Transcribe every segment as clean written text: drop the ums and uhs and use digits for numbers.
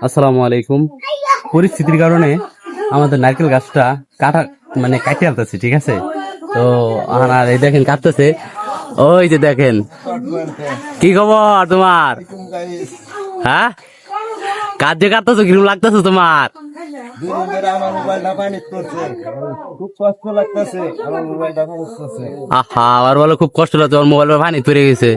আসসালামু আলাইকুম। পরিস্থিতির কারণে আমাদের নারকেল গাছটা কাটা কাটতে আনতেছি, ঠিক আছে? তো আর এই দেখেন কাটতেছে, ওই যে দেখেন। কি খবর তোমার? হ্যাঁ, কাজ যে কাটতেছো কিরকম লাগতেছে তোমার? আহা, আবার বলো খুব কষ্ট লাগছে, ওর মোবাইল পানি পড়ে গেছে।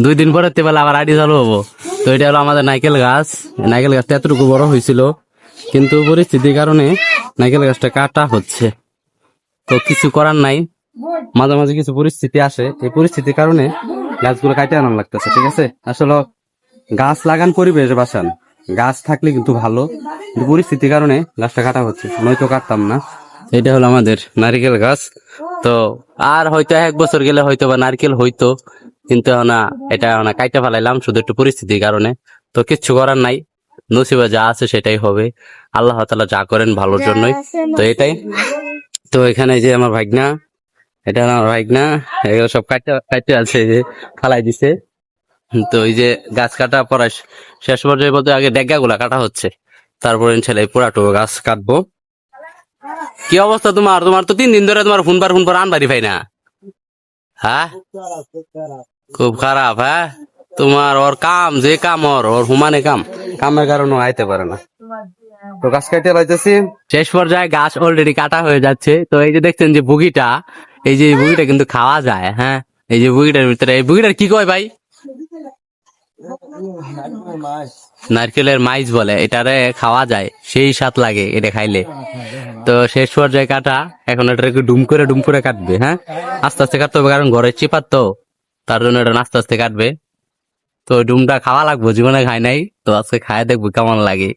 2 দিন পরে বেলা আবার আইডি চালু হবো। তো এটা হলো আমাদের নাইকেল গাছ। নাইকেল গাছটা এতটুকু বড় হয়েছিল, কিন্তু পরিস্থিতির কারণে নাইকেল গাছটা কাটা হচ্ছে। তো কিছু করার নাই, মাঝে মাঝে কিছু পরিস্থিতি আসে, এই পরিস্থিতির কারণে গাছগুলো কাটে আনার লাগতেছে, ঠিক আছে? আসলে গাছ লাগান, পরিবেশ বাঁচান। গাছ থাকলে কিন্তু ভালো, কিন্তু পরিস্থিতির কারণে গাছটা কাটা হচ্ছে, নয়তো কাটতাম না। এটা হলো আমাদের নারিকেল গাছ। তো আর হয়তো 1 বছর গেলে হয়তো বা নারকেল হইতো, কিন্তু না, এটা না কাইটা ফেলাইলাম শুধু একটু পরিস্থিতির কারণে। তো কিচ্ছু করার নাই, নসিবে যা আছে সেটাই হবে। আল্লাহ তাআলা যা করেন ভালোর জন্যই, তো এটাই। তো এখানে যে আমার ভাগনা, এটা আমার ভাগনা, এগুলো সব কাটতে কাটতে আছে, যে ফালাই দিছে। তো এই যে গাছ কাটা পড়া শেষ পর্যায়ে বলতে আগে ডেগা গুলা কাটা হচ্ছে, তারপরে ইনশাল্লাহ পুরাটো গাছ কাটবো। কি অবস্থা তোমার? তোমার তো 3 দিন ধরে তোমার ফোন পর আনবারই পাই না। হ্যাঁ, খুব খারাপ। হ্যাঁ, তোমার ওর কাম যে কাম, ওর ওর হুমানে কামের কারণে আইতে পারে না। তো গাছ কাটতে লাইতেছি, শেষ পর্যায়ে গাছ অলরেডি কাটা হয়ে যাচ্ছে। তো এই যে দেখছেন যে বুগিটা, এই যে বুগিটা কিন্তু খাওয়া যায়। হ্যাঁ, এই যে বুগিটার ভিতরে, এই বুগিটার কি কয় ভাই? নারকেলের মাইজ বলে, এটারে খাওয়া যায়, সেই স্বাদ লাগে এটা খাইলে। তো শেষ পর্যায়ে কাটা, এখন এটাকে ডুম করে কাটবে। হ্যাঁ, আস্তে আস্তে কাটতে হবে, কারণ ঘরের চিপার তো, তার জন্য এটা আস্তে আস্তে কাটবে। তো ডুমটা খাওয়া লাগবে, জীবনে খাই নাই, তো আজকে খায় দেখবো কেমন লাগে।